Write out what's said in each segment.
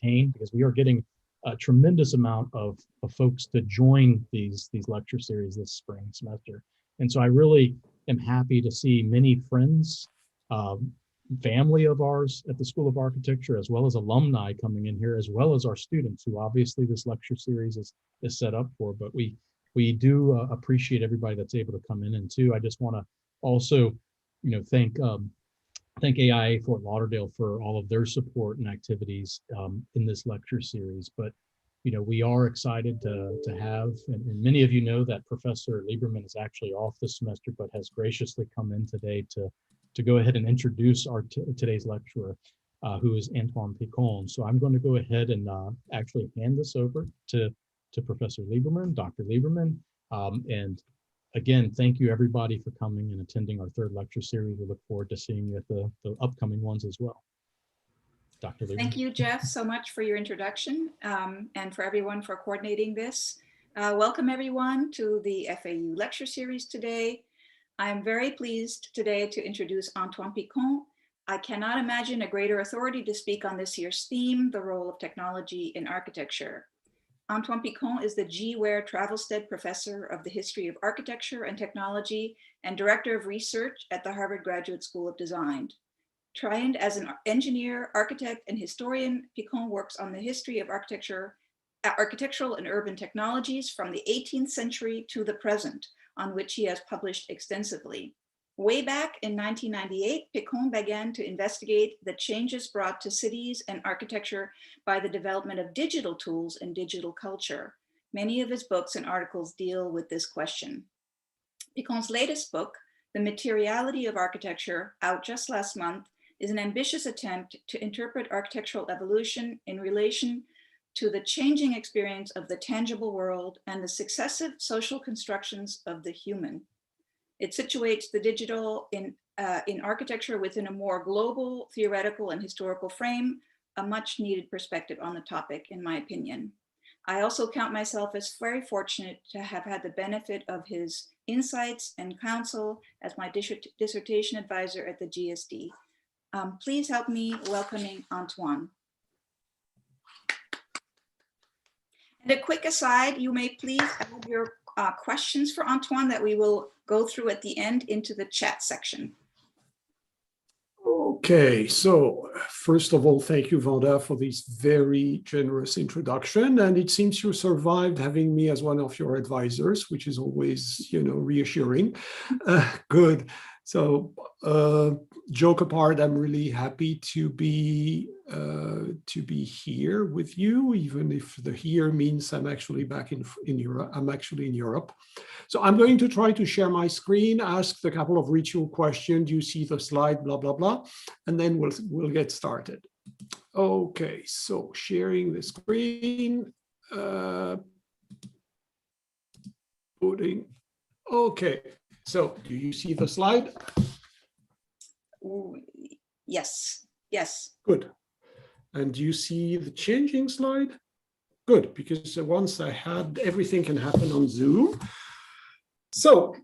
entertain, because we are getting a tremendous amount of folks to join these lecture series this spring semester. And so I really am happy to see many friends, family of ours at the School of Architecture, as well as alumni coming in here, as well as our students, who obviously this lecture series is set up for. But we do appreciate everybody that's able to come in. And too, I just want to also, thank AIA Fort Lauderdale for all of their support and activities in this lecture series. But we are excited to have, and many of you know that Professor Lieberman is actually off this semester, but has graciously come in today to go ahead and introduce our today's lecturer, who is Antoine Picon. So I'm going to go ahead and actually hand this over to Professor Lieberman, Dr. Lieberman. And again, thank you everybody for coming and attending our third lecture series. We look forward to seeing you at the upcoming ones as well. Dr. Lieberman. Thank you, Jeff, so much for your introduction, and for everyone for coordinating this. Welcome everyone to the FAU lecture series today. I'm very pleased today to introduce Antoine Picon. I cannot imagine a greater authority to speak on this year's theme, the role of technology in architecture. Antoine Picon is the G. Ware Travelstead Professor of the History of Architecture and Technology and Director of Research at the Harvard Graduate School of Design. Trained as an engineer, architect, and historian, Picon works on the history of architectural and urban technologies from the 18th century to the present, on which he has published extensively. Way back in 1998, Picon began to investigate the changes brought to cities and architecture by the development of digital tools and digital culture. Many of his books and articles deal with this question. Picon's latest book, The Materiality of Architecture, out just last month, is an ambitious attempt to interpret architectural evolution in relation to the changing experience of the tangible world and the successive social constructions of the human. It situates the digital in architecture within a more global, theoretical, and historical frame, a much needed perspective on the topic, in my opinion. I also count myself as very fortunate to have had the benefit of his insights and counsel as my dissertation advisor at the GSD. Please help me welcoming Antoine. And a quick aside, you may please add your questions for Antoine that we will go through at the end into the chat section. Okay, so first of all, thank you, Vanda, for this very generous introduction. And it seems you survived having me as one of your advisors, which is always, reassuring. Good. So joke apart, I'm really happy to be here with you, even if the here means I'm actually back in Europe. I'm actually in Europe. So I'm going to try to share my screen, ask a couple of ritual questions. Do you see the slide, blah, blah, blah, and then we'll get started. Okay, so sharing the screen, okay. So do you see the slide? Yes, yes. Good. And do you see the changing slide? Good, because once I had, everything can happen on Zoom. So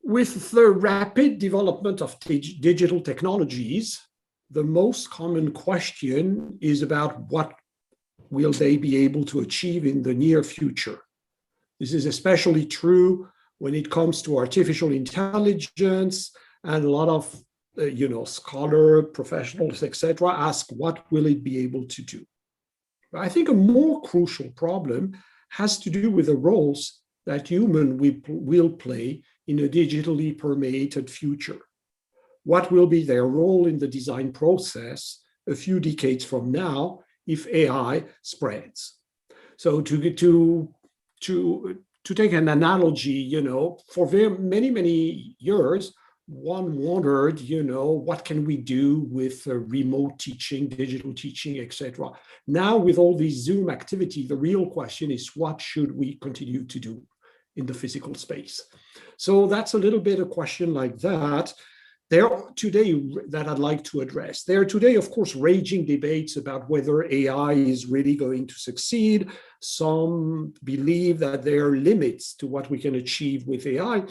with the rapid development of digital technologies, the most common question is about what will they be able to achieve in the near future. This is especially true when it comes to artificial intelligence, and a lot of scholar, professionals, etc., ask what will it be able to do. But I think a more crucial problem has to do with the roles that human will play in a digitally permeated future. What will be their role in the design process a few decades from now if AI spreads? So to take an analogy, for many, many years, one wondered, what can we do with remote teaching, digital teaching, etc. Now, with all this Zoom activity, the real question is, what should we continue to do in the physical space? So that's a little bit a question like that. There today that I'd like to address. There are today, of course, raging debates about whether AI is really going to succeed. Some believe that there are limits to what we can achieve with AI.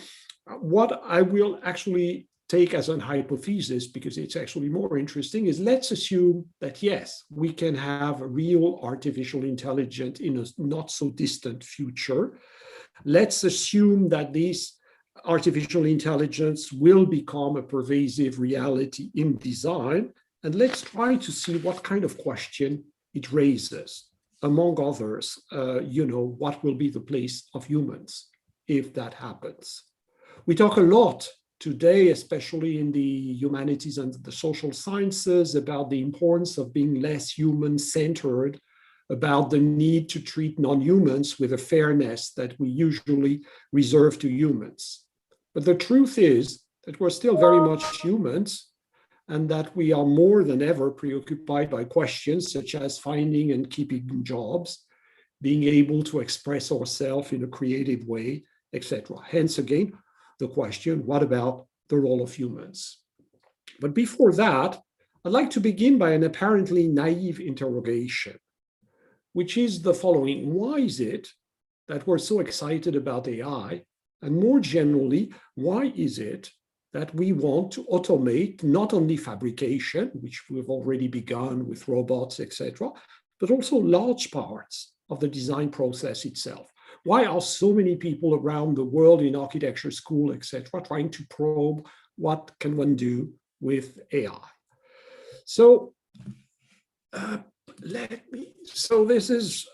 What I will actually take as an hypothesis, because it's actually more interesting, is let's assume that yes, we can have a real artificial intelligence in a not so distant future. Let's assume that this artificial intelligence will become a pervasive reality in design, and let's try to see what kind of question it raises. Among others, what will be the place of humans if that happens? We talk a lot today, especially in the humanities and the social sciences, about the importance of being less human-centered, about the need to treat non-humans with a fairness that we usually reserve to humans. But the truth is that we're still very much humans, and that we are more than ever preoccupied by questions such as finding and keeping jobs, being able to express ourselves in a creative way, etc. Hence, again, the question, what about the role of humans? But before that, I'd like to begin by an apparently naive interrogation, which is the following. Why is it that we're so excited about AI? And more generally, why is it that we want to automate not only fabrication, which we've already begun with robots, etc., but also large parts of the design process itself? Why are so many people around the world in architecture school, etc., trying to probe what can one do with AI? So this is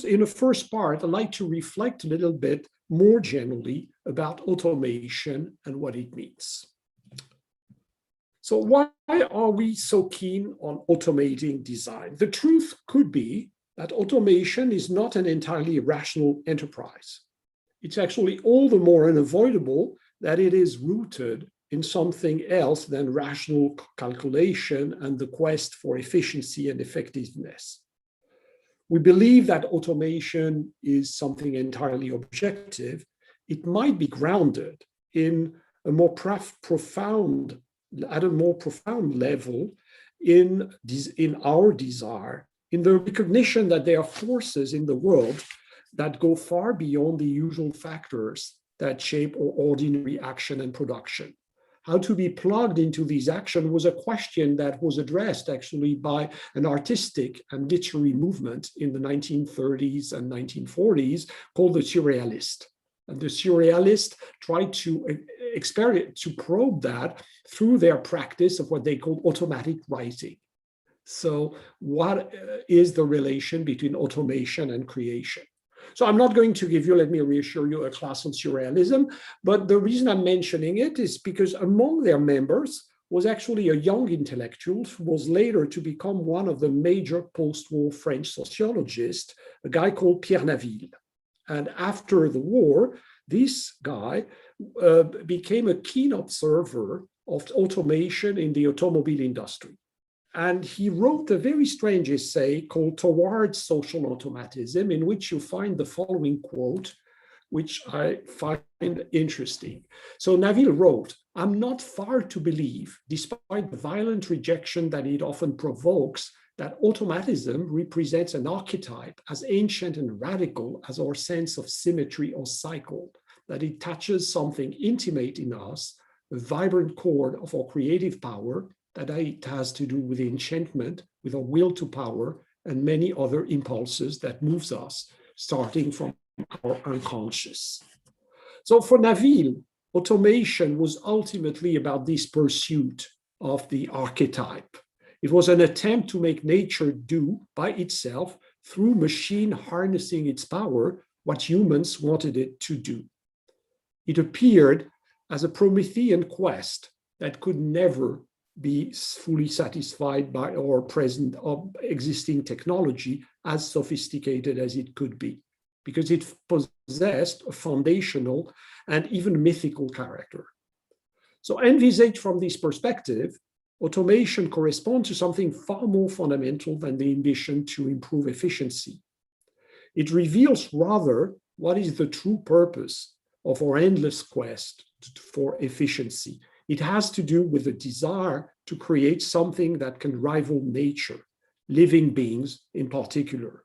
in the first part, I'd like to reflect a little bit more generally about automation and what it means. So why are we so keen on automating design? The truth could be that automation is not an entirely rational enterprise. It's actually all the more unavoidable that it is rooted in something else than rational calculation and the quest for efficiency and effectiveness. We believe that automation is something entirely objective. It might be grounded in a more profound level in our desire, in the recognition that there are forces in the world that go far beyond the usual factors that shape our ordinary action and production. How to be plugged into these actions was a question that was addressed actually by an artistic and literary movement in the 1930s and 1940s called the Surrealist. And the Surrealists tried to probe that through their practice of what they call automatic writing. So what is the relation between automation and creation? So I'm not going to give you, let me reassure you, a class on surrealism, but the reason I'm mentioning it is because among their members was actually a young intellectual who was later to become one of the major post-war French sociologists, a guy called Pierre Naville. And after the war, this guy became a keen observer of automation in the automobile industry. And he wrote a very strange essay called Towards Social Automatism, in which you find the following quote, which I find interesting. So Naville wrote, "I'm not far to believe, despite the violent rejection that it often provokes, that automatism represents an archetype as ancient and radical as our sense of symmetry or cycle, that it touches something intimate in us, a vibrant chord of our creative power, that it has to do with the enchantment, with our will to power, and many other impulses that moves us, starting from our unconscious." So for Naville, automation was ultimately about this pursuit of the archetype. It was an attempt to make nature do by itself, through machine harnessing its power, what humans wanted it to do. It appeared as a Promethean quest that could never be fully satisfied by our present existing technology, as sophisticated as it could be, because it possessed a foundational and even mythical character. So envisaged from this perspective, automation corresponds to something far more fundamental than the ambition to improve efficiency. It reveals rather what is the true purpose of our endless quest for efficiency. It has to do with the desire to create something that can rival nature, living beings in particular.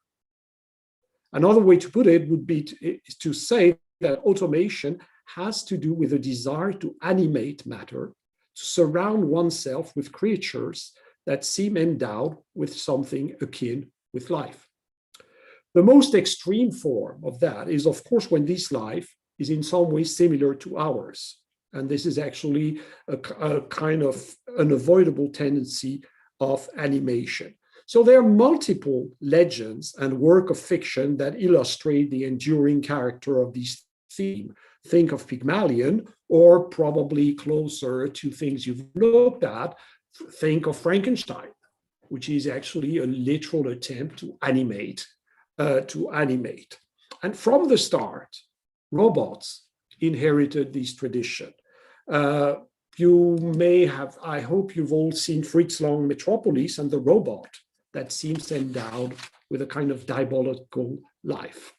Another way to put it would be to say that automation has to do with a desire to animate matter, to surround oneself with creatures that seem endowed with something akin with life. The most extreme form of that is, of course, when this life is in some way similar to ours. And this is actually a kind of unavoidable tendency of animation. So there are multiple legends and work of fiction that illustrate the enduring character of this theme. Think of Pygmalion, or probably closer to things you've looked at, think of Frankenstein, which is actually a literal attempt to animate. And from the start, robots inherited this tradition. You may have, I hope you've all seen Fritz Lang Metropolis and the robot that seems endowed with a kind of diabolical life.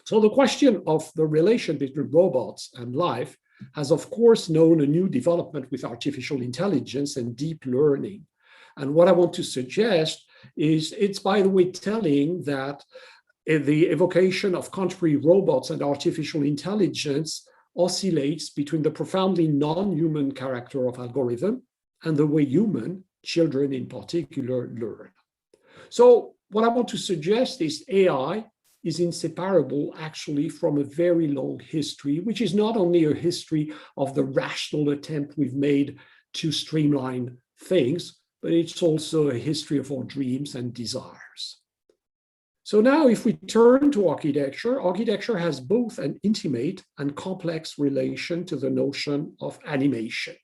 So the question of the relation between robots and life has, of course, known a new development with artificial intelligence and deep learning. And what I want to suggest is, it's, by the way, telling that the evocation of contemporary robots and artificial intelligence oscillates between the profoundly non-human character of algorithm and the way human, children in particular, learn. So what I want to suggest is AI is inseparable actually from a very long history, which is not only a history of the rational attempt we've made to streamline things, but it's also a history of our dreams and desires. So now if we turn to architecture, architecture has both an intimate and complex relation to the notion of animation.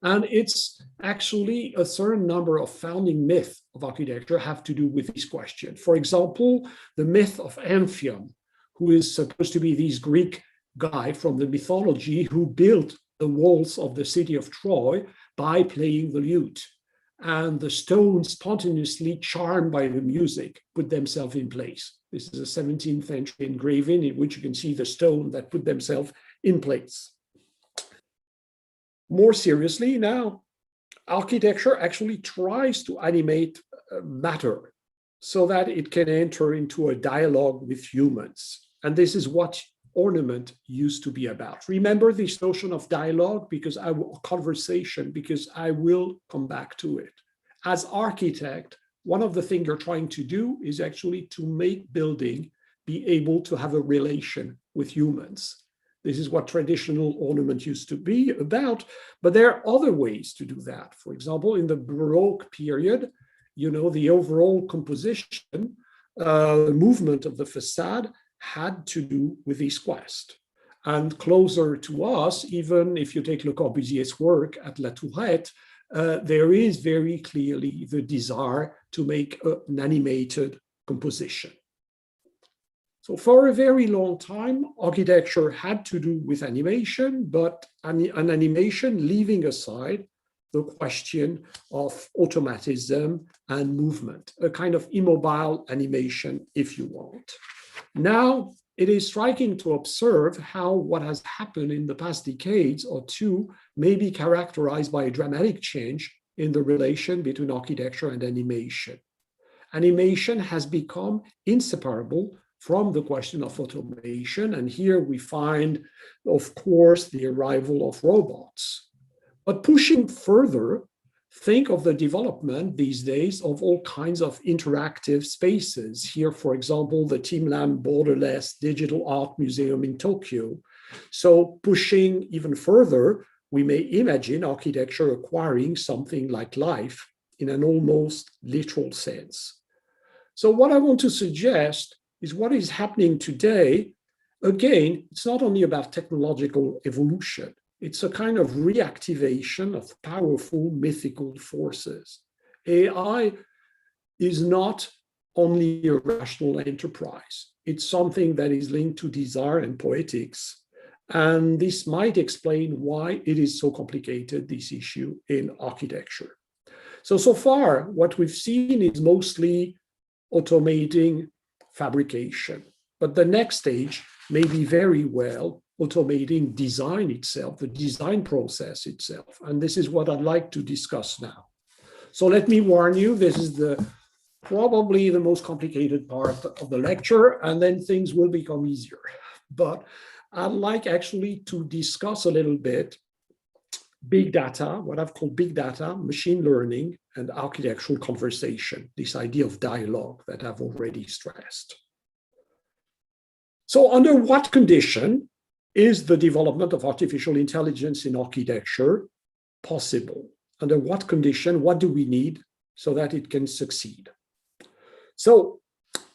And it's actually a certain number of founding myths of architecture have to do with this question. For example, the myth of Amphion, who is supposed to be this Greek guy from the mythology who built the walls of the city of Troy by playing the lute. And the stones, spontaneously charmed by the music, put themselves in place. This is a 17th century engraving in which you can see the stone that put themselves in place. More seriously now, architecture actually tries to animate matter so that it can enter into a dialogue with humans. And this is what ornament used to be about. Remember this notion of dialogue, because conversation, because I will come back to it. As architect, one of the things you're trying to do is actually to make building be able to have a relation with humans. This is what traditional ornament used to be about, but there are other ways to do that. For example, in the Baroque period, you know, the overall composition, movement of the facade had to do with this quest. And closer to us, even if you take Le Corbusier's work at La Tourette, there is very clearly the desire to make an animated composition. So for a very long time, architecture had to do with animation, but an animation leaving aside the question of automatism and movement, a kind of immobile animation, if you want. Now, it is striking to observe how what has happened in the past decades or two may be characterized by a dramatic change in the relation between architecture and animation. Animation has become inseparable from the question of automation, and here we find, of course, the arrival of robots. But pushing further, think of the development these days of all kinds of interactive spaces. Here, for example, the Teamland Borderless Digital Art Museum in Tokyo. So pushing even further, we may imagine architecture acquiring something like life in an almost literal sense. So what I want to suggest is what is happening today. Again, it's not only about technological evolution. It's a kind of reactivation of powerful mythical forces. AI is not only a rational enterprise. It's something that is linked to desire and poetics. And this might explain why it is so complicated, this issue in architecture. So far, what we've seen is mostly automating fabrication. But the next stage may be very well automating design itself, the design process itself. And this is what I'd like to discuss now. So let me warn you, this is probably the most complicated part of the lecture, and then things will become easier. But I'd like actually to discuss a little bit big data, what I've called big data, machine learning, and architectural conversation, this idea of dialogue that I've already stressed. So under what condition is the development of artificial intelligence in architecture possible? Under what condition, what do we need so that it can succeed? So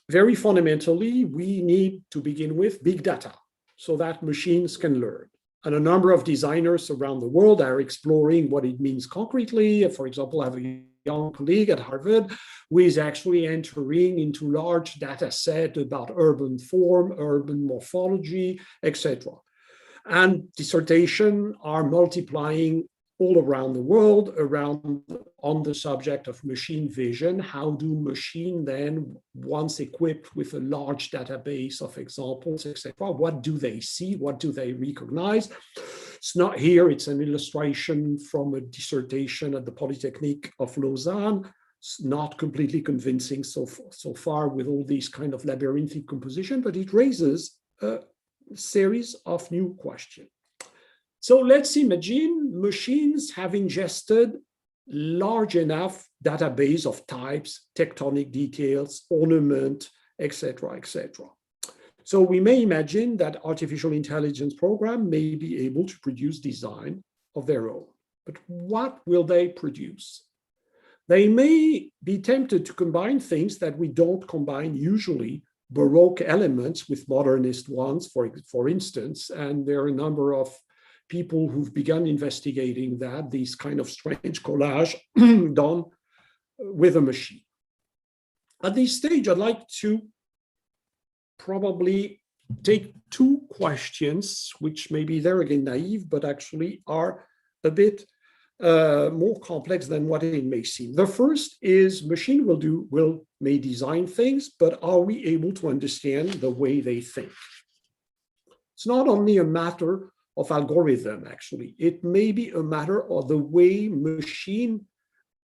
very fundamentally, we need to begin with big data so that machines can learn. And a number of designers around the world are exploring what it means concretely. For example, I have a young colleague at Harvard who is actually entering into large data set about urban form, urban morphology, etc. And dissertations are multiplying all around the world on the subject of machine vision. How do machine then, once equipped with a large database of examples, etc., what do they see? What do they recognize? It's not here, it's an illustration from a dissertation at the Polytechnique of Lausanne. It's not completely convincing so far with all these kind of labyrinthic composition, but it raises a series of new questions. So let's imagine machines have ingested large enough database of types, tectonic details, ornament, etc., etc. So we may imagine that artificial intelligence program may be able to produce design of their own. But what will they produce? They may be tempted to combine things that we don't combine usually, Baroque elements with modernist ones, for instance, and there are a number of people who've begun investigating that, these kind of strange collage done with a machine. At this stage, I'd like to probably take two questions, which maybe they're again naive, but actually are a bit more complex than what it may seem. The first is machine may design things, but are we able to understand the way they think? It's not only a matter of algorithm, actually. It may be a matter of the way machine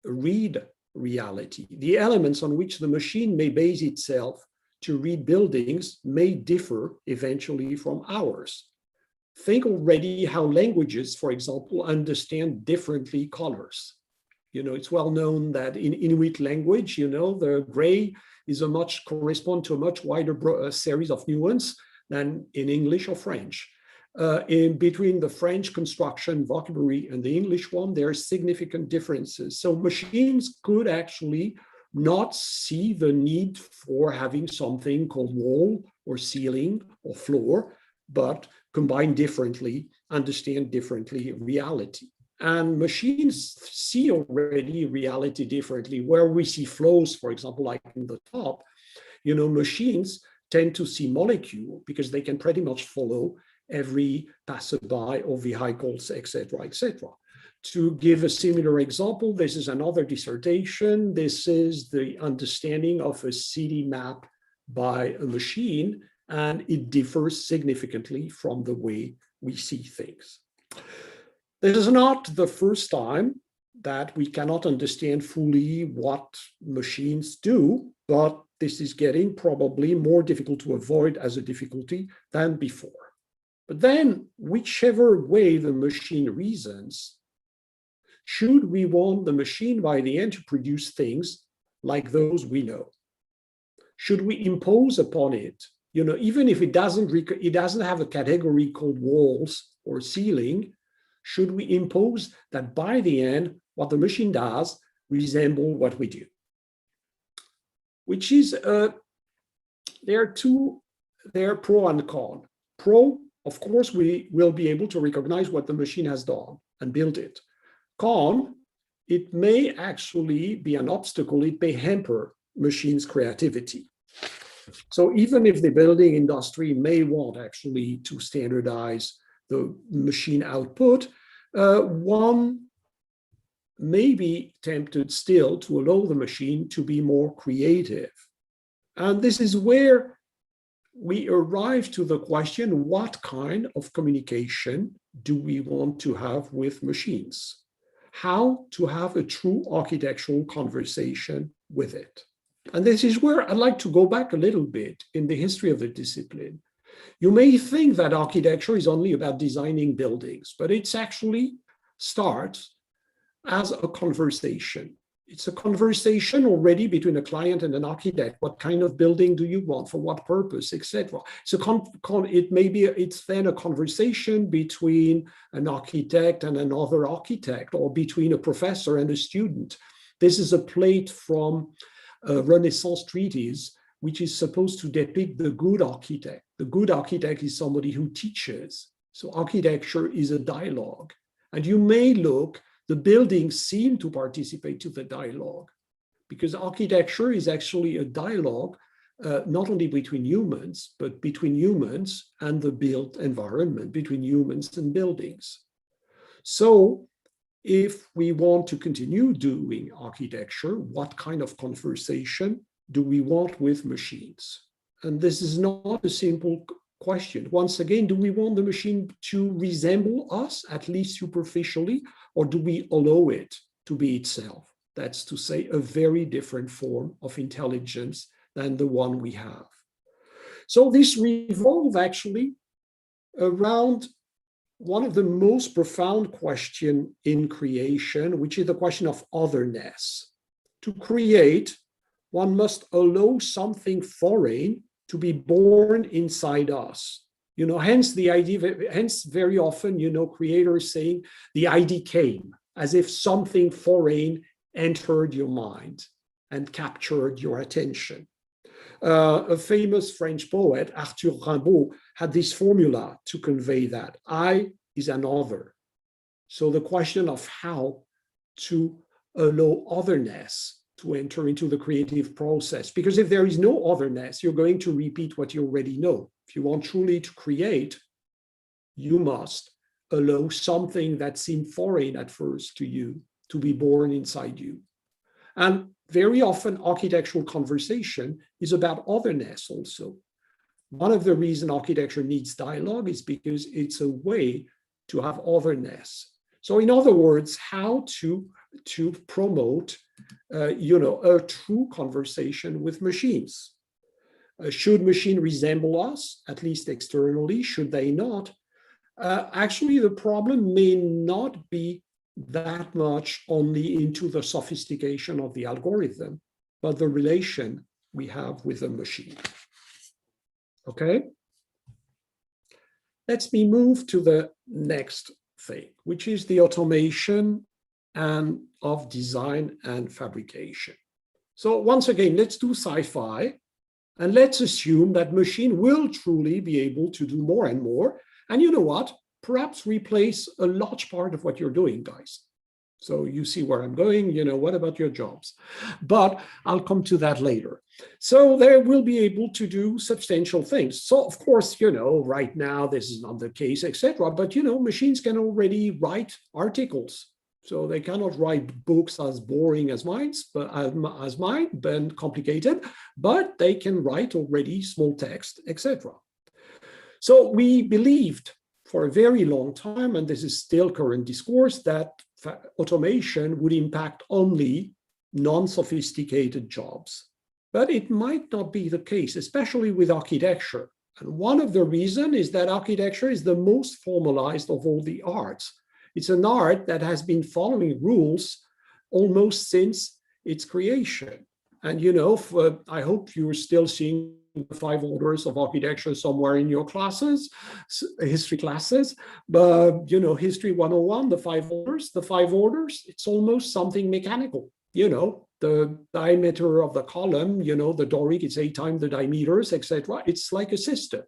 read reality. The elements on which the machine may base itself to read buildings may differ eventually from ours. Think already how languages, for example, understand differently colors. You know, it's well known that in Inuit language, you know, the gray is correspond to a much wider series of nuance than in English or French. In between the French construction vocabulary and the English one, there are significant differences. So machines could actually not see the need for having something called wall or ceiling or floor, but combine differently, understand differently reality. And machines see already reality differently. Where we see flows, for example, like in the top, you know, machines tend to see molecule because they can pretty much follow every passerby or vehicles, etc., etc. To give a similar example, this is another dissertation. This is the understanding of a city map by a machine, and it differs significantly from the way we see things. This is not the first time that we cannot understand fully what machines do, but this is getting probably more difficult to avoid as a difficulty than before. But then, whichever way the machine reasons, should we want the machine by the end to produce things like those we know? Should we impose upon it, you know, even if it doesn't have a category called walls or ceiling, should we impose that by the end, what the machine does resemble what we do? Which is, there are pro and con. Pro, of course, we will be able to recognize what the machine has done and build it. Con, it may actually be an obstacle. It may hamper machines' creativity. So even if the building industry may want actually to standardize the machine output, one may be tempted still to allow the machine to be more creative. And this is where we arrive to the question, what kind of communication do we want to have with machines? How to have a true architectural conversation with it. And this is where I'd like to go back a little bit in the history of the discipline. You may think that architecture is only about designing buildings, but it's actually starts as a conversation. It's a conversation already between a client and an architect. What kind of building do you want? For what purpose, etc. So it's then a conversation between an architect and another architect, or between a professor and a student. This is a plate from a Renaissance treatise, which is supposed to depict the good architect. The good architect is somebody who teaches. So architecture is a dialogue. And you may look, the buildings seem to participate to the dialogue, because architecture is actually a dialogue, not only between humans, but between humans and the built environment, between humans and buildings. So if we want to continue doing architecture, what kind of conversation do we want with machines? And this is not a simple question. Once again, do we want the machine to resemble us, at least superficially, or do we allow it to be itself? That's to say, a very different form of intelligence than the one we have. So this revolves actually around one of the most profound questions in creation, which is the question of otherness. To create, one must allow something foreign to be born inside us. Hence the idea, hence very often, creators saying the idea came, as if something foreign entered your mind and captured your attention. A famous French poet, Arthur Rimbaud, had this formula to convey that. I is an other. So the question of how to allow otherness to enter into the creative process. Because if there is no otherness, you're going to repeat what you already know. If you want truly to create, you must allow something that seemed foreign at first to you to be born inside you. And very often architectural conversation is about otherness also. One of the reasons architecture needs dialogue is because it's a way to have otherness. So in other words, how to promote a true conversation with machines. Should machine resemble us, at least externally? Should they not? Actually, the problem may not be that much only into the sophistication of the algorithm, but the relation we have with the machine. Okay? Let me move to the next thing, which is the automation and of design and fabrication. So once again, let's do sci-fi, and let's assume that machine will truly be able to do more and more. And you know what? Perhaps replace a large part of what you're doing, guys. So you see where I'm going, what about your jobs? But I'll come to that later. So they will be able to do substantial things. So of course, right now this is not the case, etc. But machines can already write articles. So they cannot write books as boring as mine, but complicated, but they can write already small text, etc. So we believed for a very long time, and this is still current discourse, that automation would impact only non-sophisticated jobs. But it might not be the case, especially with architecture. And one of the reasons is that architecture is the most formalized of all the arts. It's an art that has been following rules almost since its creation. And I hope you're still seeing the 5 orders of architecture somewhere in your classes, history classes. But history 101, the 5 orders, it's almost something mechanical. The diameter of the column, the Doric, it's 8 times the diameters, etc. It's like a system.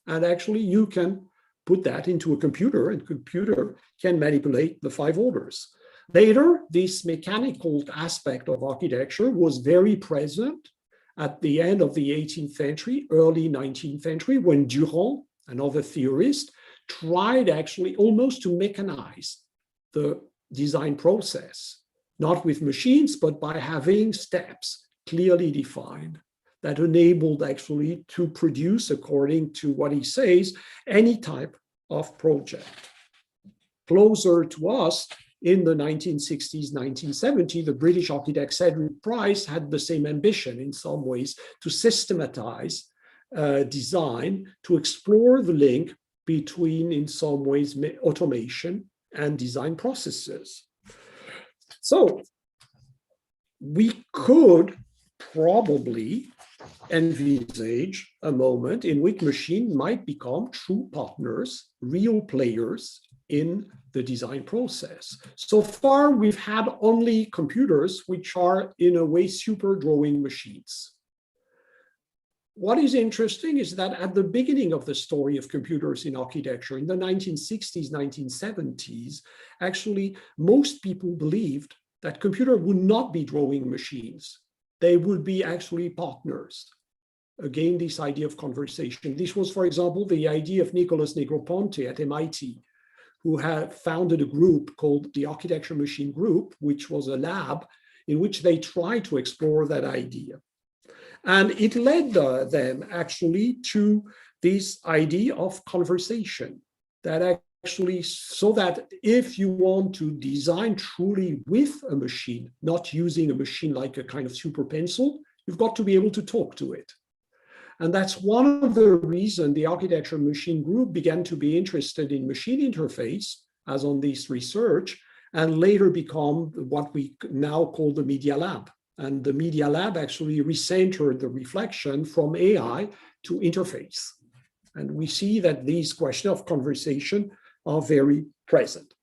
And actually you can put that into a computer, and computer can manipulate the 5 orders. Later, this mechanical aspect of architecture was very present at the end of the 18th century, early 19th century, when Durand, another theorist, tried actually almost to mechanize the design process, not with machines, but by having steps clearly defined that enabled actually to produce, according to what he says, any type of project. Closer to us, in the 1960s, 1970s, the British architect Cedric Price had the same ambition in some ways to systematize design, to explore the link between, in some ways, automation and design processes. So we could probably envisage a moment in which machines might become true partners, real players in the design process. So far, we've had only computers which are in a way super drawing machines. What is interesting is that at the beginning of the story of computers in architecture, in the 1960s, 1970s, actually, most people believed that computers would not be drawing machines. They would be actually partners. Again, this idea of conversation. This was, for example, the idea of Nicholas Negroponte at MIT, who had founded a group called the Architecture Machine Group, which was a lab in which they tried to explore that idea. And it led them actually to this idea of conversation, that actually, so that if you want to design truly with a machine, not using a machine like a kind of super pencil, you've got to be able to talk to it. And that's one of the reasons the Architecture Machine Group began to be interested in machine interface, as on this research, and later become what we now call the Media Lab. And the Media Lab actually recentered the reflection from AI to interface. And we see that these questions of conversation are very present.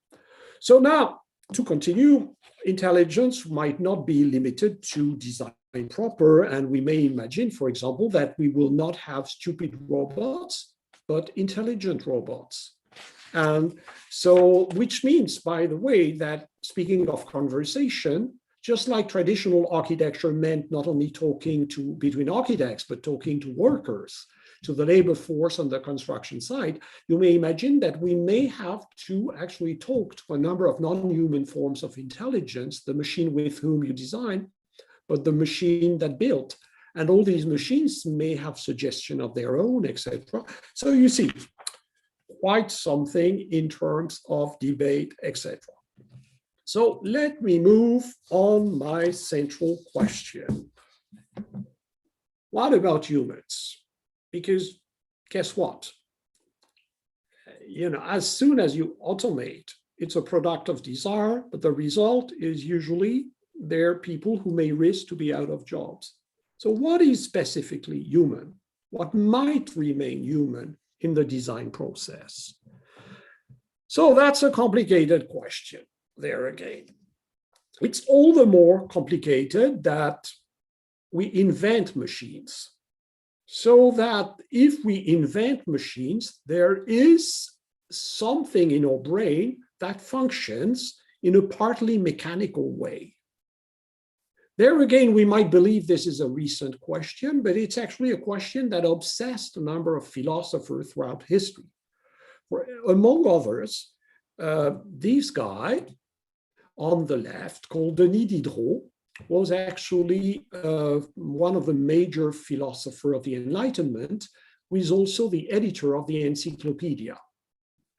So now, to continue, intelligence might not be limited to design proper, and we may imagine, for example, that we will not have stupid robots, but intelligent robots. And so, which means, by the way, that speaking of conversation, just like traditional architecture meant not only talking to between architects, but talking to workers, to the labor force on the construction site, you may imagine that we may have to actually talk to a number of non-human forms of intelligence, the machine with whom you design, but the machine that built. And all these machines may have suggestion of their own, etc. So you see, quite something in terms of debate, etc. So let me move on my central question. What about humans? Because guess what? As soon as you automate, it's a product of desire, but the result is usually there are people who may risk to be out of jobs. So what is specifically human? What might remain human in the design process? So that's a complicated question. There again, it's all the more complicated that we invent machines. So that if we invent machines, there is something in our brain that functions in a partly mechanical way. There again, we might believe this is a recent question, but it's actually a question that obsessed a number of philosophers throughout history. Among others, this guy on the left, called Denis Diderot, was actually one of the major philosophers of the Enlightenment, who is also the editor of the Encyclopedia.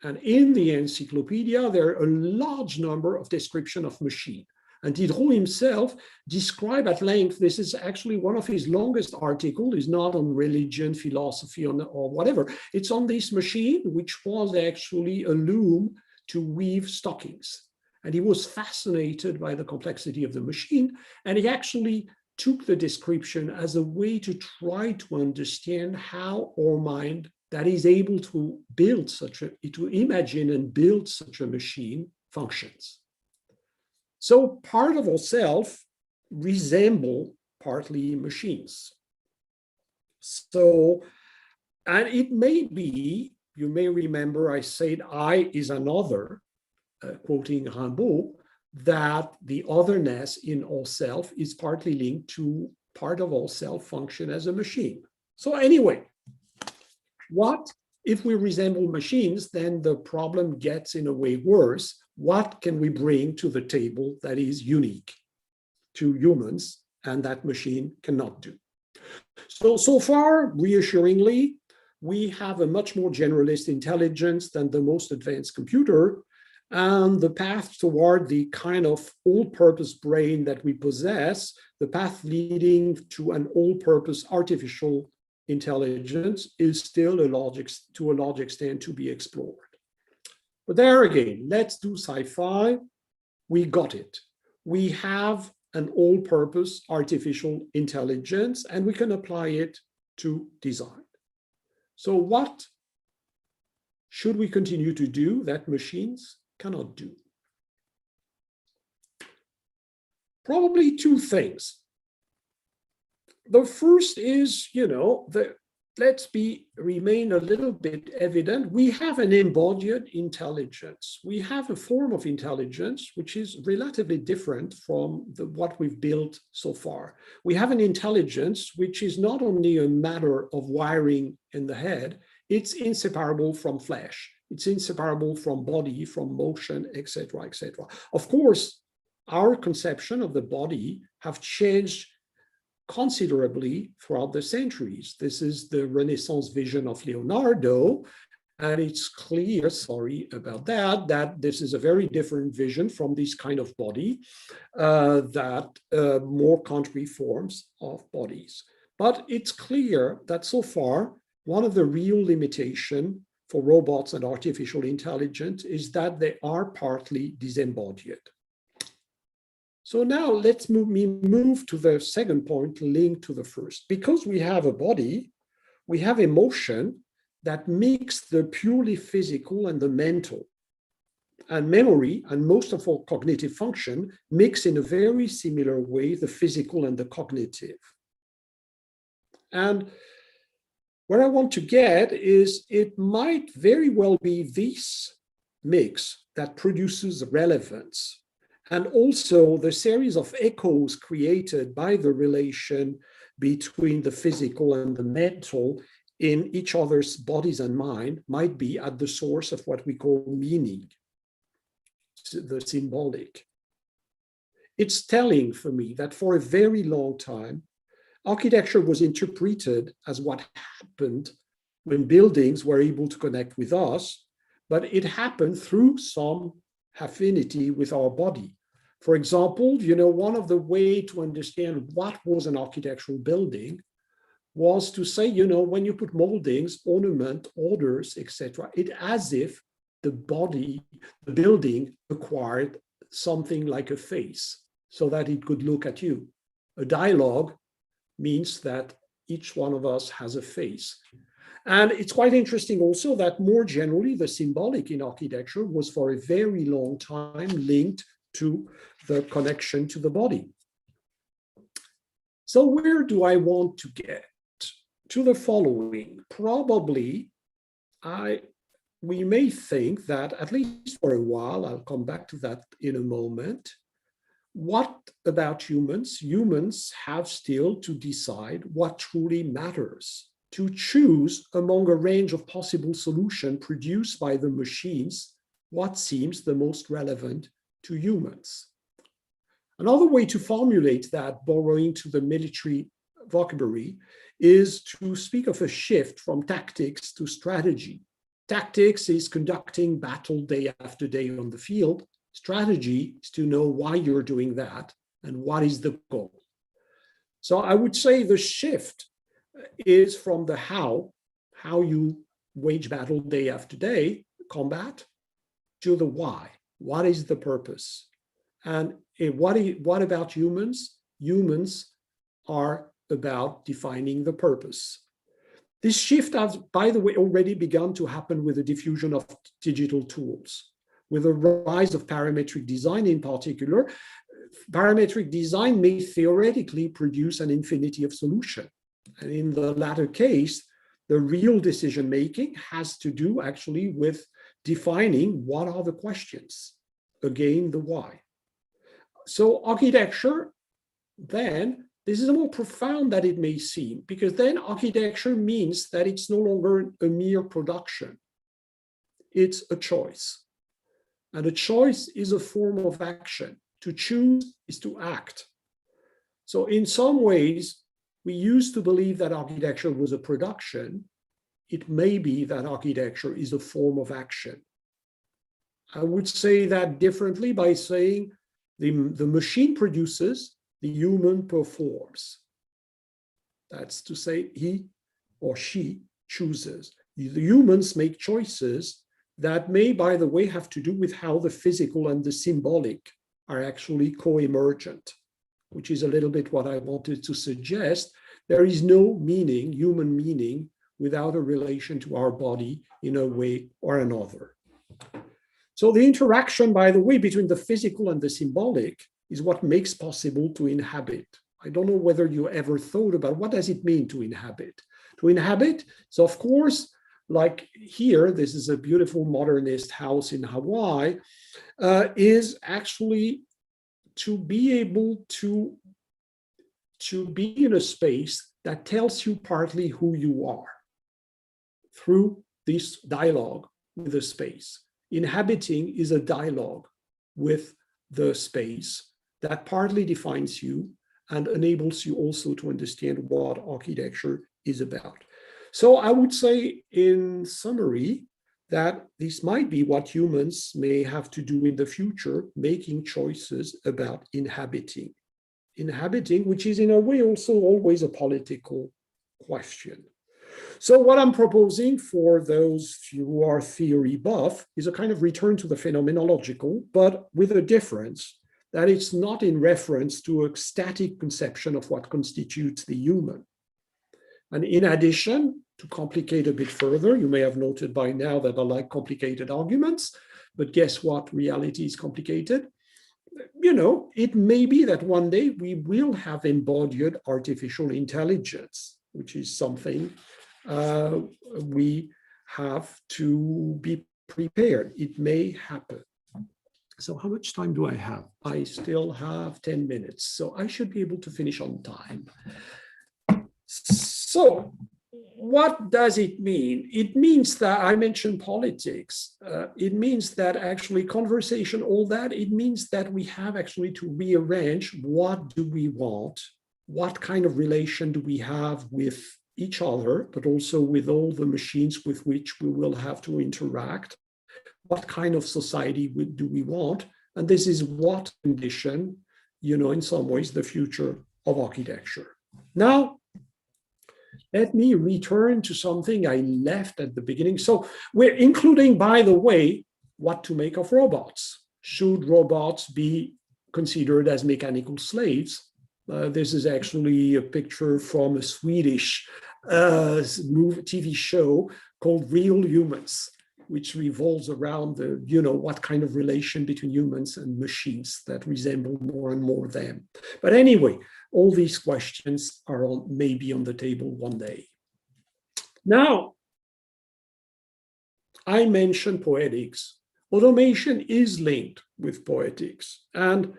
And in the Encyclopedia, there are a large number of descriptions of machine. And Diderot himself described at length, this is actually one of his longest articles, is not on religion, philosophy, or whatever. It's on this machine, which was actually a loom to weave stockings. And he was fascinated by the complexity of the machine. And he actually took the description as a way to try to understand how our mind that is able to build to imagine and build such a machine functions. So part of ourselves resemble partly machines. So, and it may be, you may remember I said I is another, quoting Rimbaud, that the otherness in ourself is partly linked to part of ourself function as a machine. So anyway, what if we resemble machines, then the problem gets in a way worse. What can we bring to the table that is unique to humans and that machine cannot do? So far, reassuringly, we have a much more generalist intelligence than the most advanced computer. And the path toward the kind of all-purpose brain that we possess, the path leading to an all-purpose artificial intelligence is still to a large extent to be explored. But there again, let's do sci-fi. We got it. We have an all-purpose artificial intelligence, and we can apply it to design. So what should we continue to do that machines cannot do? Probably two things. The first is, let's remain a little bit evident. We have an embodied intelligence. We have a form of intelligence which is relatively different from what we've built so far. We have an intelligence which is not only a matter of wiring in the head, it's inseparable from flesh. It's inseparable from body, from motion, etc., etc. Of course, our conception of the body have changed considerably throughout the centuries. This is the Renaissance vision of Leonardo, and it's clear, sorry about that, that this is a very different vision from this kind of body, that more concrete forms of bodies. But it's clear that so far, one of the real limitations for robots and artificial intelligence is that they are partly disembodied. So now let's move to the second point linked to the first. Because we have a body, we have emotion that mix the purely physical and the mental. And memory and most of our cognitive function mix in a very similar way the physical and the cognitive. And where I want to get is it might very well be this mix that produces relevance. And also the series of echoes created by the relation between the physical and the mental in each other's bodies and mind might be at the source of what we call meaning, the symbolic. It's telling for me that for a very long time, architecture was interpreted as what happened when buildings were able to connect with us, but it happened through some affinity with our body. For example, one of the ways to understand what was an architectural building was to say, when you put moldings, ornament, orders, etc., it's as if the building acquired something like a face so that it could look at you. A dialogue means that each one of us has a face. And it's quite interesting also that more generally, the symbolic in architecture was for a very long time linked to the connection to the body. So where do I want to get? To the following. Probably we may think that, at least for a while, I'll come back to that in a moment, what about humans? Humans have still to decide what truly matters, to choose among a range of possible solutions produced by the machines, what seems the most relevant to humans. Another way to formulate that, borrowing to the military vocabulary, is to speak of a shift from tactics to strategy. Tactics is conducting battle day after day on the field. Strategy is to know why you're doing that and what is the goal. So I would say the shift is from the how you wage battle day after day, combat, to the why. What is the purpose? And what about humans? Humans are about defining the purpose. This shift has, by the way, already begun to happen with the diffusion of digital tools. With the rise of parametric design in particular, parametric design may theoretically produce an infinity of solutions. And in the latter case, the real decision-making has to do actually with defining what are the questions. Again, the why. So architecture, then, this is more profound than it may seem, because then architecture means that it's no longer a mere production. It's a choice. And a choice is a form of action. To choose is to act. So in some ways, we used to believe that architecture was a production. It may be that architecture is a form of action. I would say that differently by saying the machine produces, the human performs. That's to say he or she chooses. The humans make choices, that may, by the way, have to do with how the physical and the symbolic are actually co-emergent, which is a little bit what I wanted to suggest. There is no meaning, human meaning, without a relation to our body in a way or another. So the interaction, by the way, between the physical and the symbolic is what makes possible to inhabit. I don't know whether you ever thought about what does it mean to inhabit? To inhabit, so of course, like here, this is a beautiful modernist house in Hawaii, is actually to be able to be in a space that tells you partly who you are through this dialogue with the space. Inhabiting is a dialogue with the space that partly defines you and enables you also to understand what architecture is about. So I would say in summary that this might be what humans may have to do in the future, making choices about inhabiting. Inhabiting, which is in a way also always a political question. So what I'm proposing for those who are theory buff is a kind of return to the phenomenological, but with a difference that it's not in reference to a static conception of what constitutes the human. And in addition, to complicate a bit further, you may have noted by now that I like complicated arguments, but guess what? Reality is complicated. You know, it may be that one day we will have embodied artificial intelligence, which is something we have to be prepared. It may happen. So how much time do I have? I still have 10 minutes, so I should be able to finish on time. So what does it mean? It means that I mentioned politics. It means that actually conversation, all that, it means that we have actually to rearrange what do we want, what kind of relation do we have with each other, but also with all the machines with which we will have to interact. What kind of society do we want? And this is what condition, you know, in some ways, the future of architecture. Now, let me return to something I left at the beginning. So we're including, by the way, what to make of robots. Should robots be considered as mechanical slaves? This is actually a picture from a Swedish TV show called Real Humans, which revolves around the, you know, what kind of relation between humans and machines that resemble more and more them. But anyway, all these questions are maybe on the table one day. Now, I mentioned poetics. Automation is linked with poetics. And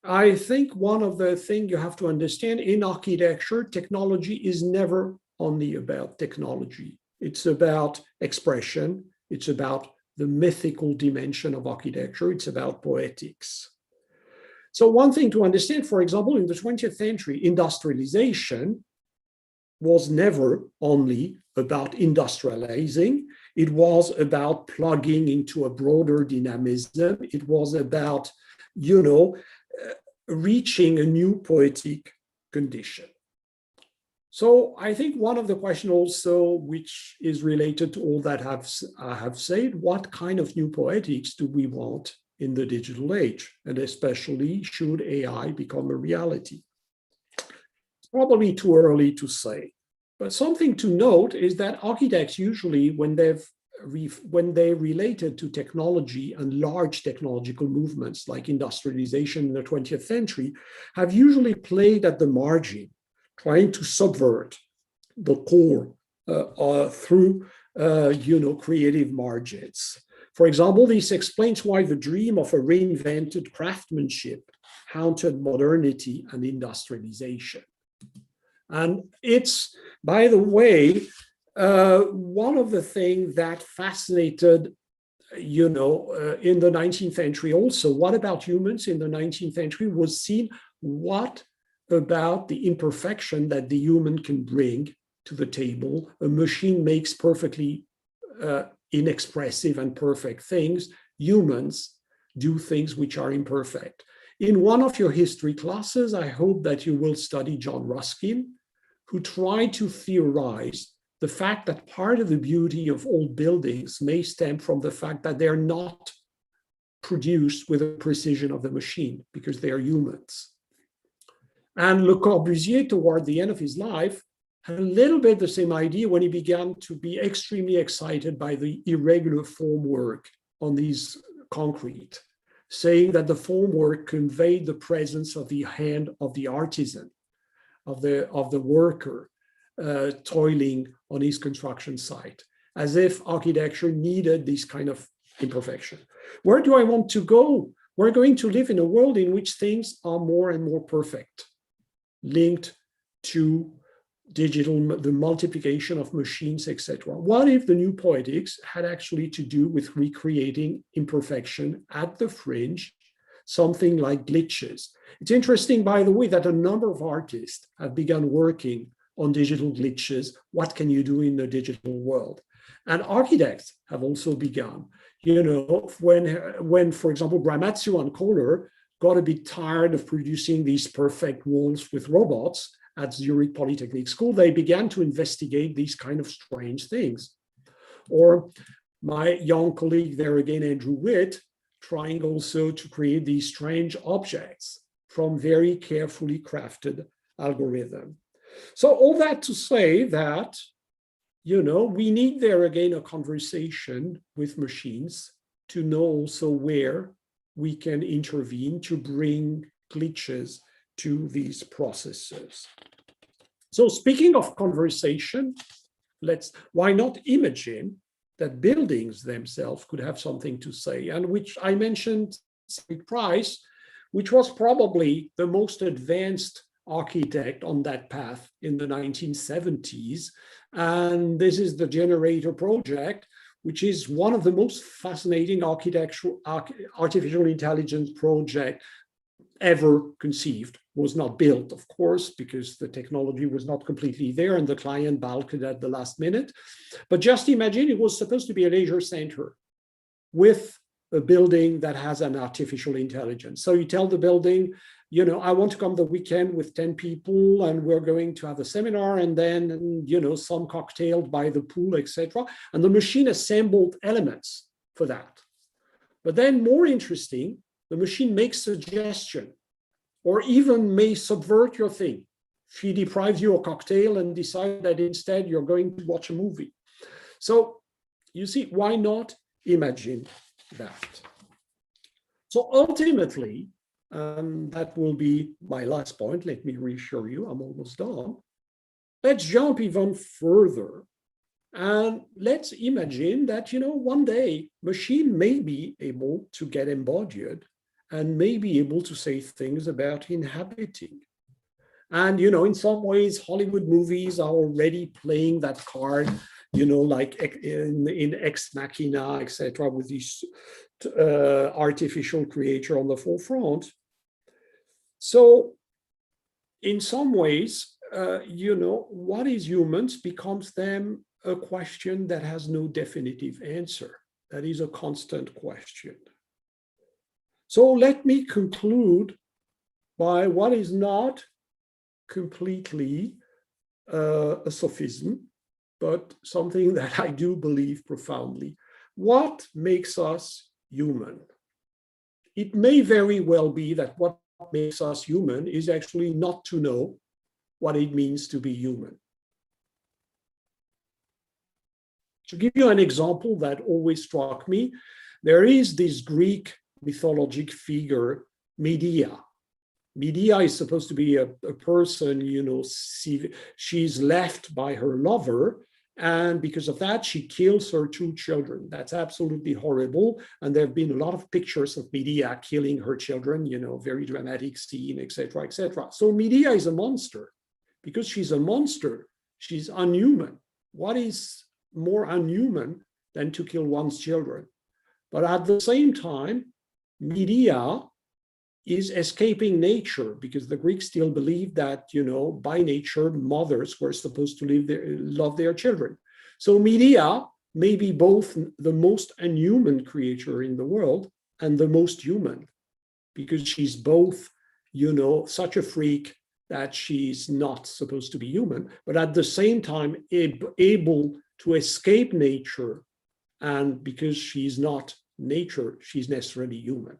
I think one of the things you have to understand in architecture, technology is never only about technology. It's about expression. It's about the mythical dimension of architecture. It's about poetics. So one thing to understand, for example, in the 20th century, industrialization was never only about industrializing. It was about plugging into a broader dynamism. It was about, you know, reaching a new poetic condition. So I think one of the questions also, which is related to all that I have said, what kind of new poetics do we want in the digital age? And especially should AI become a reality? It's probably too early to say. But something to note is that architects usually, when they related to technology and large technological movements like industrialization in the 20th century, have usually played at the margin, trying to subvert the core through you know, creative margins. For example, this explains why the dream of a reinvented craftsmanship haunted modernity and industrialization. And it's, by the way, one of the things that fascinated, you know, in the 19th century also, what about humans in the 19th century was seen, what about the imperfection that the human can bring to the table. A machine makes perfectly inexpressive and perfect things. Humans do things which are imperfect. In one of your history classes, I hope that you will study John Ruskin, who tried to theorize the fact that part of the beauty of old buildings may stem from the fact that they're not produced with the precision of the machine because they are humans. And Le Corbusier, toward the end of his life, had a little bit the same idea when he began to be extremely excited by the irregular formwork on these concrete, saying that the formwork conveyed the presence of the hand of the artisan, of the worker toiling on his construction site, as if architecture needed this kind of imperfection. Where do I want to go? We're going to live in a world in which things are more and more perfect, linked to the multiplication of machines, etc. What if the new poetics had actually to do with recreating imperfection at the fringe, something like glitches? It's interesting, by the way, that a number of artists have begun working on digital glitches. What can you do in the digital world? And architects have also begun. You know, when for example, Bramatsu and Kohler got a bit tired of producing these perfect walls with robots at Zurich Polytechnic School, they began to investigate these kind of strange things. Or my young colleague there again, Andrew Witt, trying also to create these strange objects from very carefully crafted algorithm. So all that to say that, you know, we need there again a conversation with machines to know also where we can intervene to bring glitches to these processes. So speaking of conversation, why not imagine that buildings themselves could have something to say, and which I mentioned Price, which was probably the most advanced architect on that path in the 1970s. And this is the Generator project, which is one of the most fascinating artificial intelligence projects ever conceived. Was not built, of course, because the technology was not completely there and the client balked at the last minute. But just imagine it was supposed to be a leisure center with a building that has an artificial intelligence. So you tell the building, you know, I want to come the weekend with 10 people and we're going to have a seminar and then, you know, some cocktailed by the pool, etc. And the machine assembled elements for that. But then more interesting, the machine makes suggestion or even may subvert your thing. She deprives you a cocktail and decide that instead you're going to watch a movie. So you see, why not imagine that? So ultimately, that will be my last point. Let me reassure you, I'm almost done. Let's jump even further and let's imagine that, you know, one day machine may be able to get embodied and may be able to say things about inhabiting. And, you know, in some ways, Hollywood movies are already playing that card, you know, like in Ex Machina, etc., with this artificial creature on the forefront. So in some ways, you know, what is humans becomes then a question that has no definitive answer. That is a constant question. So let me conclude by what is not completely a sophism, but something that I do believe profoundly. What makes us human? It may very well be that what makes us human is actually not to know what it means to be human. To give you an example that always struck me, there is this Greek mythologic figure, Medea. Medea is supposed to be a person, you know, she's left by her lover, and because of that, she kills her 2 children. That's absolutely horrible. And there have been a lot of pictures of Medea killing her children, you know, very dramatic scene, etc., etc. So Medea is a monster. Because she's a monster, she's unhuman. What is more unhuman than to kill one's children? But at the same time, Medea is escaping nature, because the Greeks still believed that, you know, by nature, mothers were supposed to love their children. So Medea may be both the most unhuman creature in the world and the most human, because she's both, you know, such a freak that she's not supposed to be human, but at the same time able to escape nature. And because she's not nature, she's necessarily human.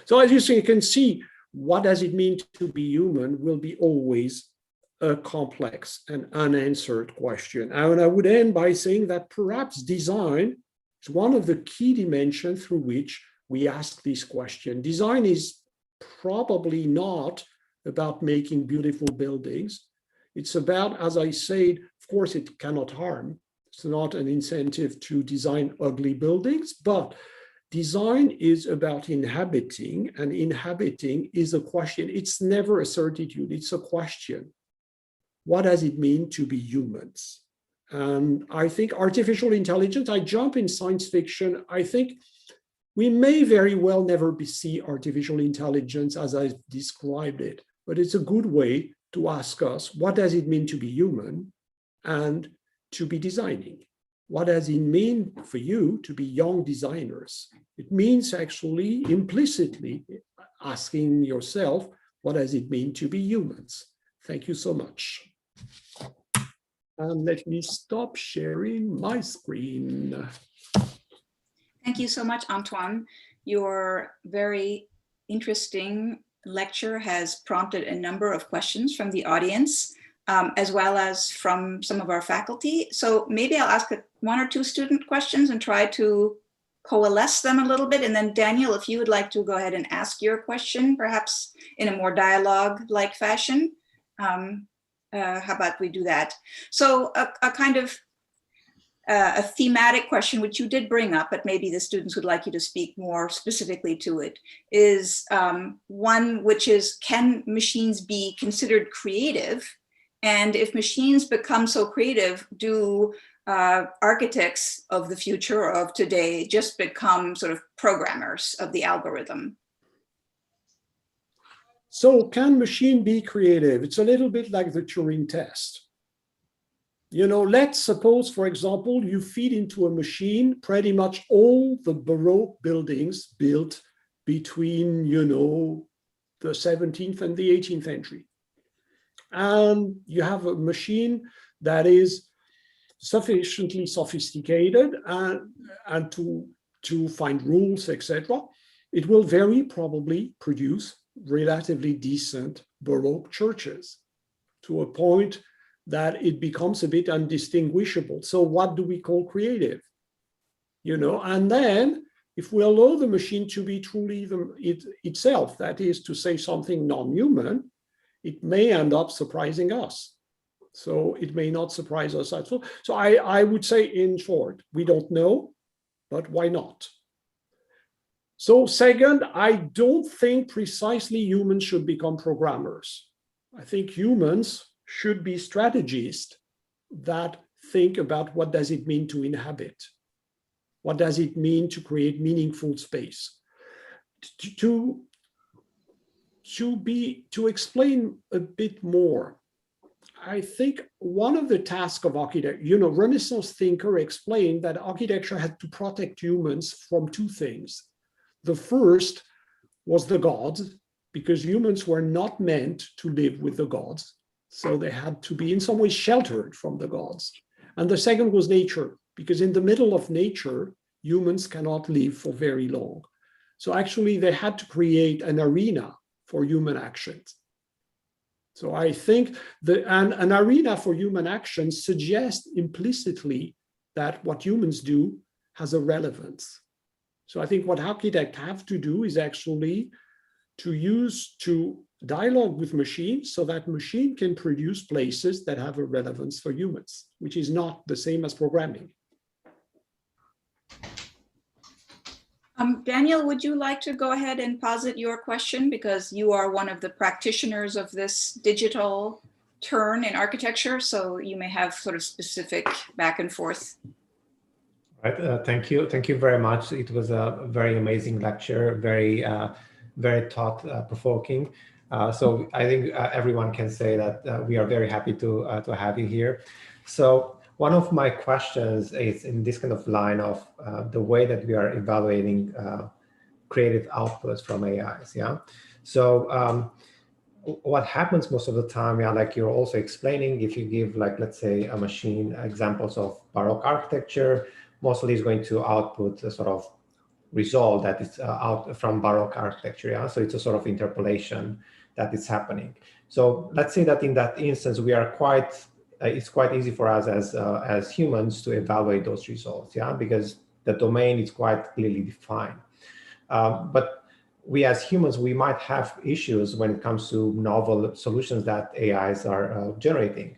So as you can see, what does it mean to be human will be always a complex and unanswered question. And I would end by saying that perhaps design is one of the key dimensions through which we ask this question. Design is probably not about making beautiful buildings. It's about, as I said, of course, it cannot harm. It's not an incentive to design ugly buildings, but design is about inhabiting, and inhabiting is a question. It's never a certitude, it's a question. What does it mean to be humans? And I think artificial intelligence, I jump in science fiction, I think we may very well never see artificial intelligence as I described it, but it's a good way to ask us, what does it mean to be human and to be designing? What does it mean for you to be young designers? It means actually implicitly asking yourself, what does it mean to be humans? Thank you so much. And let me stop sharing my screen. Thank you so much, Antoine. Your very interesting lecture has prompted a number of questions from the audience, as well as from some of our faculty. So maybe I'll ask one or two student questions and try to coalesce them a little bit. And then Daniel, if you would like to go ahead and ask your question, perhaps in a more dialogue-like fashion, how about we do that? So a kind of a thematic question, which you did bring up, but maybe the students would like you to speak more specifically to it, is one which is, can machines be considered creative? And if machines become so creative, do architects of the future or of today just become sort of programmers of the algorithm? So can machine be creative? It's a little bit like the Turing test. You know, let's suppose, for example, you feed into a machine pretty much all the Baroque buildings built between, you know, the 17th and the 18th century. And you have a machine that is sufficiently sophisticated and to find rules, etc. It will very probably produce relatively decent Baroque churches to a point that it becomes a bit undistinguishable. So what do we call creative? You know, and then if we allow the machine to be truly itself, that is to say something non-human, it may end up surprising us. So it may not surprise us at all. So I would say, in short, we don't know, but why not? So second, I don't think precisely humans should become programmers. I think humans should be strategists that think about what does it mean to inhabit? What does it mean to create meaningful space? To explain a bit more, I think one of the tasks of architecture, you know, Renaissance thinker explained that architecture had to protect humans from two things. The first was the gods, because humans were not meant to live with the gods. So they had to be in some way sheltered from the gods. And the second was nature, because in the middle of nature, humans cannot live for very long. So actually they had to create an arena for human actions. So I think an arena for human actions suggests implicitly that what humans do has a relevance. So I think what architects have to do is actually to dialogue with machines so that machine can produce places that have a relevance for humans, which is not the same as programming. Daniel, would you like to go ahead and posit your question, because you are one of the practitioners of this digital turn in architecture, so you may have sort of specific back and forth. Right. Thank you very much. It was a very amazing lecture, very thought-provoking. So I think everyone can say that we are very happy to have you here. So one of my questions is in this kind of line of the way that we are evaluating creative outputs from AIs. Yeah. So what happens most of the time, yeah, like you're also explaining, if you give, like, let's say a machine examples of Baroque architecture, mostly is going to output a sort of result that is out from Baroque architecture. Yeah? So it's a sort of interpolation that is happening. So let's say that in that instance, we are quite, it's quite easy for us as humans to evaluate those results, yeah, because the domain is quite clearly defined. But we as humans, we might have issues when it comes to novel solutions that AIs are generating.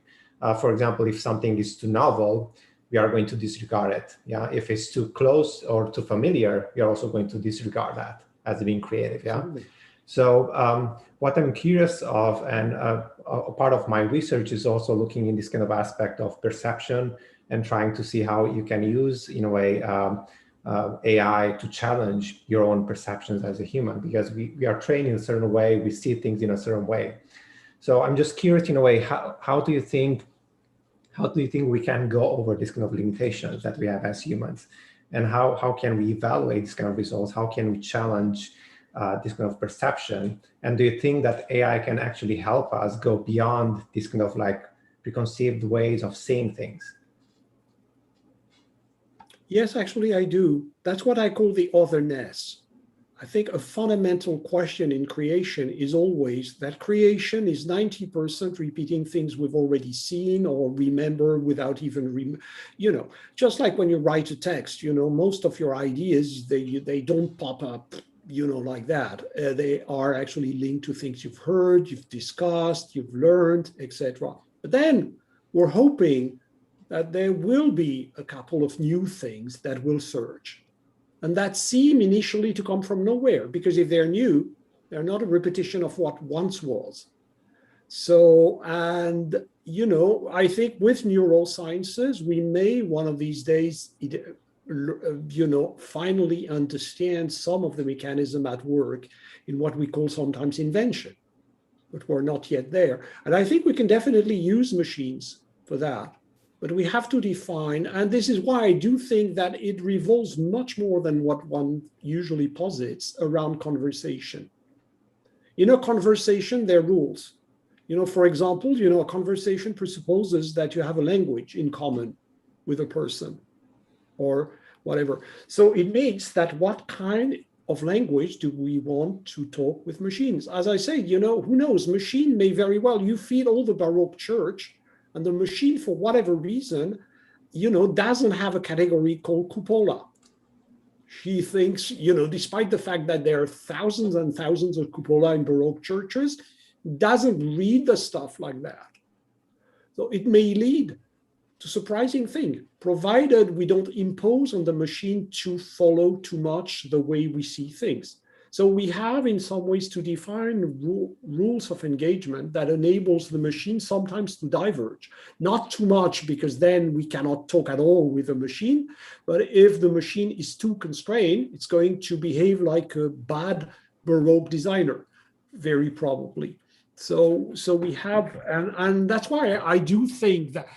For example, if something is too novel, we are going to disregard it. Yeah, if it's too close or too familiar, we are also going to disregard that as being creative. Yeah. Absolutely. So what I'm curious of, and a part of my research is also looking in this kind of aspect of perception and trying to see how you can use, in a way, AI to challenge your own perceptions as a human, because we are trained in a certain way, we see things in a certain way. So I'm just curious, in a way, how do you think we can go over this kind of limitations that we have as humans, and how can we evaluate this kind of results? How can we challenge this kind of perception? And do you think that AI can actually help us go beyond this kind of like preconceived ways of seeing things? Yes, actually, I do. That's what I call the otherness. I think a fundamental question in creation is always that creation is 90% repeating things we've already seen or remember without even, just like when you write a text, most of your ideas, they don't pop up, like that. They are actually linked to things you've heard, you've discussed, you've learned, etc. But then we're hoping that there will be a couple of new things that will surge. And that seem initially to come from nowhere, because if they're new, they're not a repetition of what once was. So, and, I think with neurosciences, we may one of these days, finally understand some of the mechanism at work in what we call sometimes invention, but we're not yet there. And I think we can definitely use machines for that. But we have to define, and this is why I do think that it revolves much more than what one usually posits around conversation. In a conversation, there are rules. For example, a conversation presupposes that you have a language in common with a person or whatever. So it means that what kind of language do we want to talk with machines? As I say, who knows? Machine may very well, you feed all the Baroque church, and the machine, for whatever reason, doesn't have a category called cupola. She thinks, despite the fact that there are thousands and thousands of cupola in Baroque churches, doesn't read the stuff like that. So it may lead to surprising things, provided we don't impose on the machine to follow too much the way we see things. So we have, in some ways, to define rules of engagement that enables the machine sometimes to diverge. Not too much, because then we cannot talk at all with the machine. But if the machine is too constrained, it's going to behave like a bad Baroque designer, very probably. So we have, and that's why I do think that,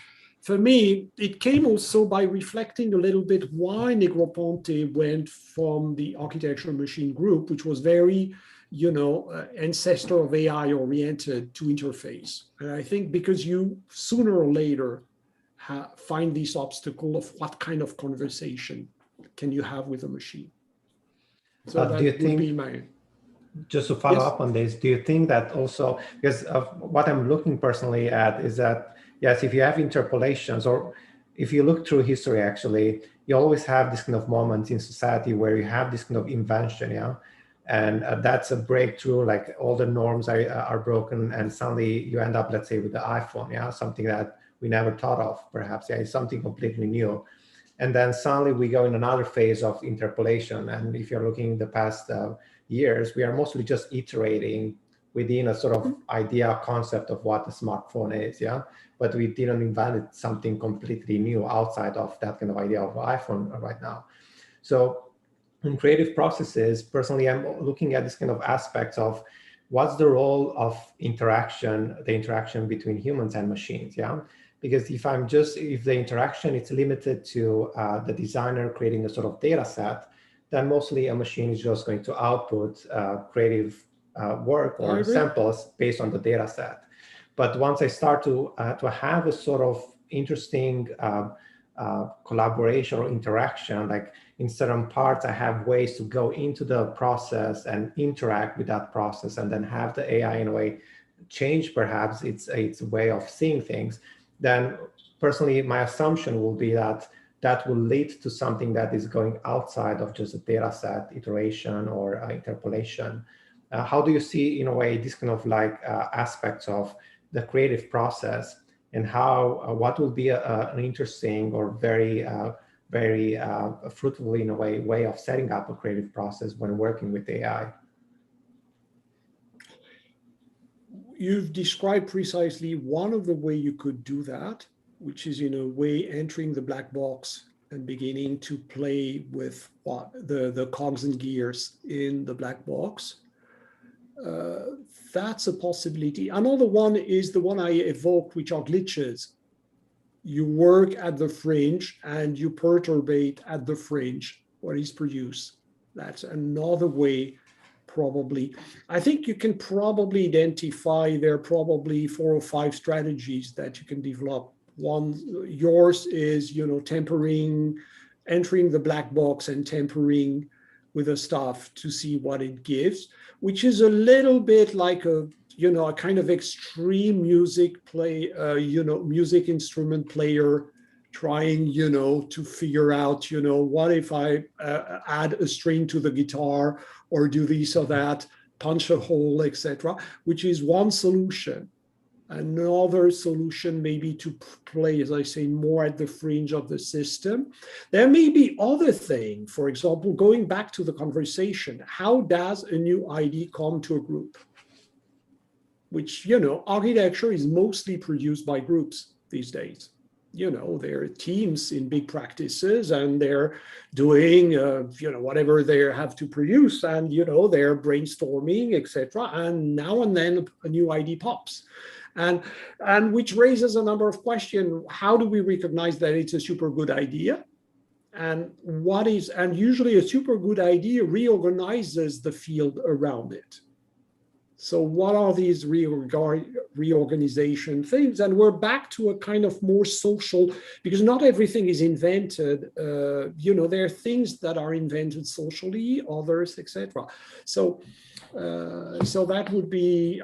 for me, it came also by reflecting a little bit why Negroponte went from the architecture machine group, which was very, ancestor of AI oriented, to interface. And I think because you sooner or later find this obstacle of what kind of conversation can you have with a machine. So that would be my... Just to follow up on this, do you think that also, because of what I'm looking personally at is that, yes, if you have interpolations, or if you look through history, actually, you always have this kind of moments in society where you have this kind of invention, yeah? And that's a breakthrough, like all the norms are broken, and suddenly you end up, let's say, with the iPhone, yeah? Something that we never thought of, perhaps, yeah? It's something completely new. And then suddenly we go in another phase of interpolation. And if you're looking in the past years, we are mostly just iterating within a sort of idea concept of what a smartphone is, yeah? But we didn't invent something completely new outside of that kind of idea of iPhone right now. So in creative processes, personally, I'm looking at this kind of aspects of what's the role of interaction, the interaction between humans and machines, yeah? Because if the interaction is limited to the designer creating a sort of data set, then mostly a machine is just going to output creative work or samples based on the data set. But once I start to have a sort of interesting collaboration or interaction, like in certain parts, I have ways to go into the process and interact with that process, and then have the AI in a way change perhaps its way of seeing things, then personally, my assumption will be that that will lead to something that is going outside of just a data set iteration or interpolation. How do you see, in a way, this kind of like aspects of the creative process, and how what will be an interesting or very fruitful, in a way of setting up a creative process when working with AI? You've described precisely one of the ways you could do that, which is in a way entering the black box and beginning to play with what the cogs and gears in the black box. That's a possibility. Another one is the one I evoked, which are glitches. You work at the fringe and you perturbate at the fringe what is produced. That's another way. Probably, I think you can probably identify there are probably 4 or 5 strategies that you can develop. One, yours is, tempering, entering the black box and tempering with the stuff to see what it gives, which is a little bit like a kind of extreme music play, music instrument player trying, to figure out, what if I add a string to the guitar, or do this or that, punch a hole, etc., which is one solution. Another solution may be to play, as I say, more at the fringe of the system. There may be other things, for example, going back to the conversation, how does a new idea come to a group? Which, architecture is mostly produced by groups these days. There are teams in big practices, and they're doing, whatever they have to produce, and, they're brainstorming, etc. And now and then a new idea pops. And which raises a number of questions. How do we recognize that it's a super good idea? And usually a super good idea reorganizes the field around it. So what are these reorganization things? And we're back to a kind of more social, because not everything is invented. There are things that are invented socially, others, etc. So that would be,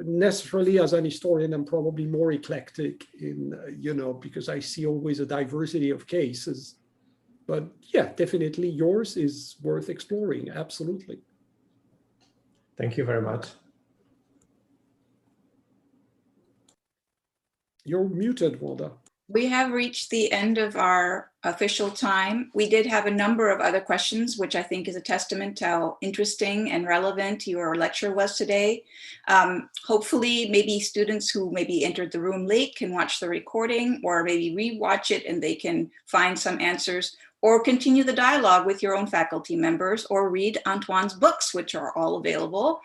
necessarily as an historian, I'm probably more eclectic in, because I see always a diversity of cases. But yeah, definitely yours is worth exploring, absolutely. Thank you very much. You're muted, Wanda. We have reached the end of our official time. We did have a number of other questions, which I think is a testament to how interesting and relevant your lecture was today. Hopefully, maybe students who maybe entered the room late can watch the recording, or maybe re-watch it and they can find some answers, or continue the dialogue with your own faculty members, or read Antoine's books, which are all available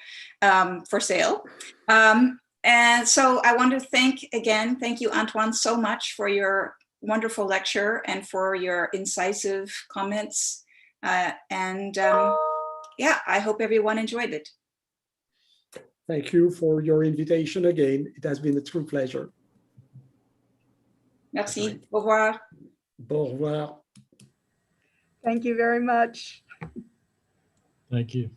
for sale. And so I want to thank you, Antoine, so much for your wonderful lecture and for your incisive comments. Yeah, I hope everyone enjoyed it. Thank you for your invitation again. It has been a true pleasure. Merci. Au revoir. Au revoir. Thank you very much. Thank you.